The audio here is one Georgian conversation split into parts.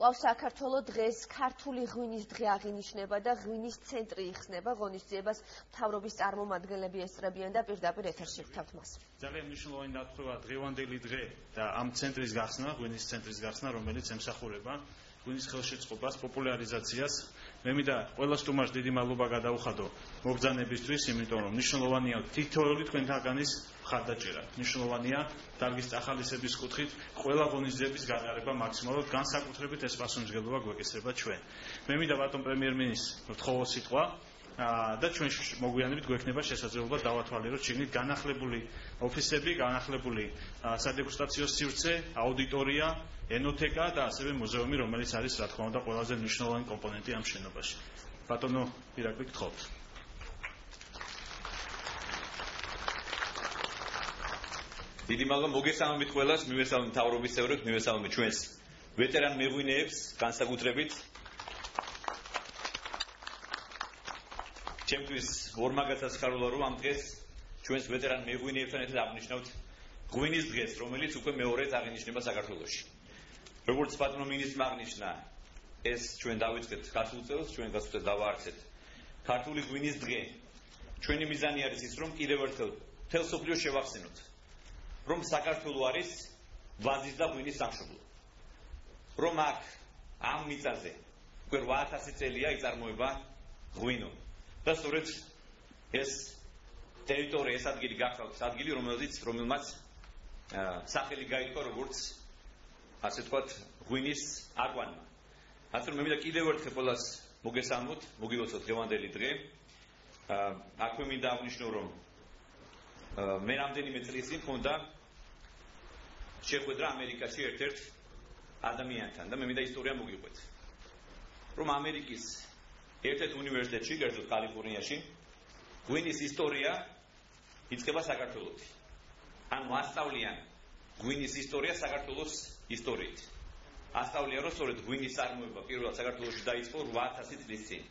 კვლავ საქართველოს დღეს ქართული ღვინის დღე აღინიშნება და ღვინის ცენტრი იხსნება. ღონისძიებას მთავრობის წარმომადგენლები ესწრებიან და პირდაპირ ეთერში ხვდებთ მას. ძალიან მნიშვნელოვანი დათხოვა დღევანდელი დღე და ამ ცენტრის გახსნა, ღვინის ცენტრის გახსნა, რომელიც ემსახურება ღვინის ხელშეწყობას, პოპულარიზაციას. მე მინდა ყველა სტუმარს დიდი მადლობა გადაუხადო მობრძანებისთვის, იმიტომ რომ მნიშვნელოვანია თითოეული თქვენთაგანის მხარდაჭერა. მნიშვნელოვანია დარგის ახალისების კუთხით ყველა ღონისძიების გატარება მაქსიმალურად, განსაკუთრებით ეს პასუხისმგებლობა გვეკისრება ჩვენ. მე მინდა ბატონ პრემიერ-მინისტრს ვთხოვო სიტყვა და ჩვენ მოგვიანებით გვექნება შესაძლებლობა დავათვალიეროთ შიგნით განახლებული ოფისები, განახლებული სადეგუსტაციო სივრცე, აუდიტორია, ენოთეკა და ასევე მუზეუმი, რომელიც არის რა თქმა უნდა ყველაზე მნიშვნელოვანი კომპონენტი ამ შენობაში. ბატონო ირაკლი, გთხოვთ. დიდი მადლობა მოგესალმებით ყველას, მივესალმებით მთავრობის წევრებს, მივესალმებით ჩვენს ვეტერან მეღვინეებს, განსაკუთრებით ჩემთვის ორმაგაცაცხარულა რომ ამ დღეს ჩვენს ვეტერან მეღვინეებთან ერთად აღნიშნავთ ღვინის დღეს, რომელიც უკვე მეორედ აღინიშნება საქართველოში. როგორც ბატონო მინისტრმა აღნიშნა, ეს ჩვენ დავიწყეთ გასულ წელს, ჩვენ გასულ წელს დავაარსეთ ქართული ღვინის დღე. ჩვენი მიზანი არის ის, რომ კიდევ ერთხელ მთელ მსოფლიოს შევახსენოთ, რომ საქართველო არის ვაზის და ღვინის სამშობლო. რომ აქ ამ მიწაზე უკვე 8000 წელია იწარმოება ღვინო. და სწორედ ეს ტერიტორია, ეს ადგილი გახლავთ, ადგილი, რომელმაც სახელი გაითქვა როგორც ასე ვთქვათ, ღვინის აკვანმა. ასე რომ მე მინდა კიდევ ერთხელ ყველას მოგესალმოთ, მოგილოცოთ დღევანდელი დღე. აქვე მინდა აღნიშნო, რომ მე რამდენიმე წლის წინ მქონდა შეხვედრა ამერიკაში ერთ-ერთ ადამიანთან და მე მინდა ისტორია მოგიყვეთ. რომ ამერიკის ერთ-ერთ უნივერსიტეტში, კერძოდ კალიფორნიაში, ღვინის ისტორია იწყება საქართველოში. ანუ ასწავლიან ღვინის ისტორია საქართველოს ისტორიით. ასწავლიან, რომ სწორედ ღვინის წარმოება პირველად საქართველოში დაიწყო 8000 წლის წინ.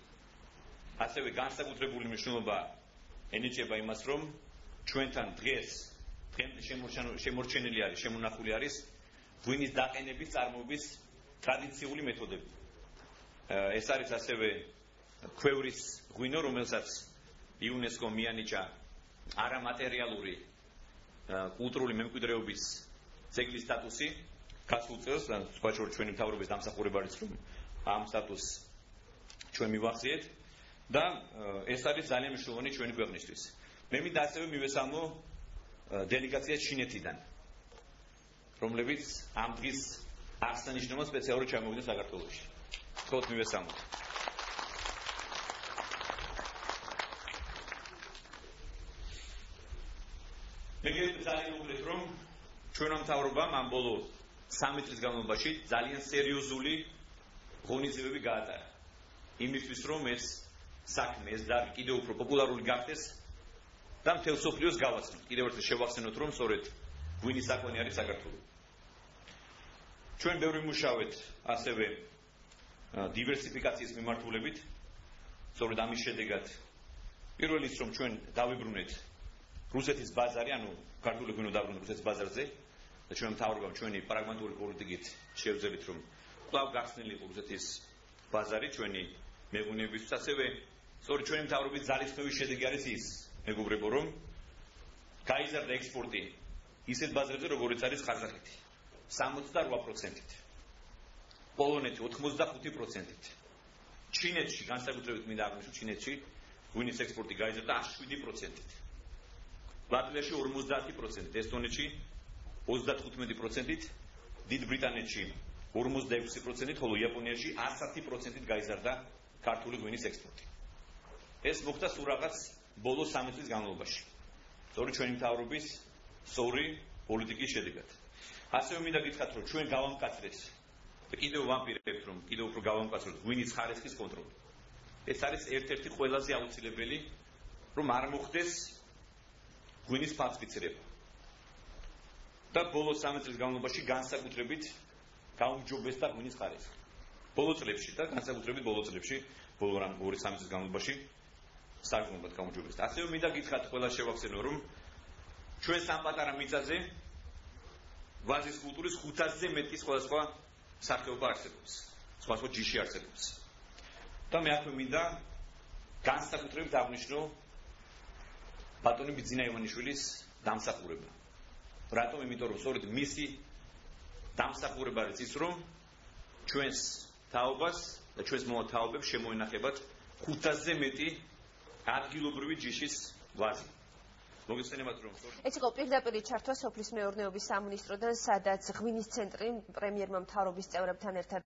ასევე განსაკუთრებული მნიშვნელობა ენიჭება იმას, რომ ჩვენთან დღეს შემორჩენილი არის, შემონახული არის ღვინის დაყენების წარმოების ტრადიციული მეთოდები. ეს არის ასევე ქვევრის ღვინო, რომელსაც იუნესკო მიანიჭა არამატერიალური კულტურული მემკვიდრეობის ძეგლის სტატუსი გასულ წელს, სხვა შორის ჩვენი მთავრობის დამსახურება არის, რომ ამ სტატუსს ჩვენ მივახციეთ და ეს არის ძალიან მნიშვნელოვანი ჩვენი ქვეყნისთვის. მე მინდა ასევე მივესალმო დელეგაცია ჩინეთიდან, რომლებიც ამ დღის აღსანიშნავად სპეციალურად ჩამოვიდნენ საქართველოში. გთხოვთ მივესალმოთ. მე გეტყვით ძალიან უგლეთ, რომ ჩვენმა მთავრობამ ამ ბოლო 3 წლის განმავლობაში ძალიან სერიოზული ღონისძიებები გაატარა. იმისთვის, რომ ეს საქმე, ეს დარგი კიდევ უფრო პოპულარული გახდეს და მთელ მსოფლიოს გავაცნოთ. კიდევ ერთხელ შევახსენოთ, რომ სწორედ ღვინის საკვანი არის საქართველო. ჩვენ ბევრი მუშაობთ ასევე დივერსიფიკაციის მიმართულებით. სწორედ ამის შედეგად პირველ რიგში რომ ჩვენ დავიბრუნეთ რუსეთის ბაზარი, ანუ ქართული ღვინო დაბრუნდა რუსეთის ბაზარზე და ჩვენ მთავრობამ ჩვენი პრაგმატული პოლიტიკით შევძელით, რომ კვლავ გახსნილიყო რუსეთის ბაზარი ჩვენი მეღვინეებისთვის. ასევე სწორედ ჩვენი მთავრობის ძალისხმევის შედეგი არის ის, მეგობრებო, რომ გაიზარდა ექსპორტი ისეთ ბაზრებზე, როგორიც არის ყაზახეთი 68%-ით, პოლონეთი 85%-ით, ჩინეთში განსაკუთრებით მინდა აღნიშნო, ჩინეთში ღვინის ექსპორტი გაიზარდა 7%-ით, ლატვიაში 50%-ით, ესტონეთში 35%-ით, დიდ ბრიტანეთში 46%-ით, ხოლო იაპონიაში 110%-ით გაიზარდა ქართული ღვინის ექსპორტი. ეს მოხდა სულ რაღაც ბოლო 3 წლის განმავლობაში. სწორედ ჩვენი მთავრობის სწორი პოლიტიკის შედეგად. ასევე მინდა გითხრათ, რომ ჩვენ გავამკაცრეთ და კიდევ ვამპირებთ, რომ კიდევ უფრო გავამკაცროთ ღვინის ხარისხის კონტროლი. ეს არის ერთ-ერთი ყველაზე აუცილებელი, რომ არ მოხდეს ღვინის ფალსიფიცირება. და ბოლო 3 წლის განმავლობაში განსაკუთრებით გაუმჯობესდა ღვინის ხარისხი. ბოლო წლებში და განსაკუთრებით ბოლო წლებში, ბოლო 2-3 წლის განმავლობაში საგრძნობლად გაუმჯობესდა. ასევე მინდა გითხრათ ყველა შევახსენო, რომ ჩვენ სამ პატარა მიწაზე ვაზის კულტურის 500-ზე მეტი სხვადასხვა სახეობა არსებობს. სხვა ჯიში არსებობს. და მე აქვე მინდა განსაკუთრებით აღნიშნო ბატონი ბიძინა ივანიშვილის დამსახურება. რატომ? იმიტომ რომ სწორედ მისი დამსახურება არის ის, რომ ჩვენს თაობას და ჩვენს მოთაობებს შემოენახებათ 500-ზე მეტი ადგილობრივი ჯიშის ვაზი. მოგესწრებათ რომ ეს იყო პირდაპირი ჩართვა სოფლის მეურნეობის სამინისტროდან, სადაც ღვინის ცენტრი პრემიერმა მთავრობის წევრებთან ერთად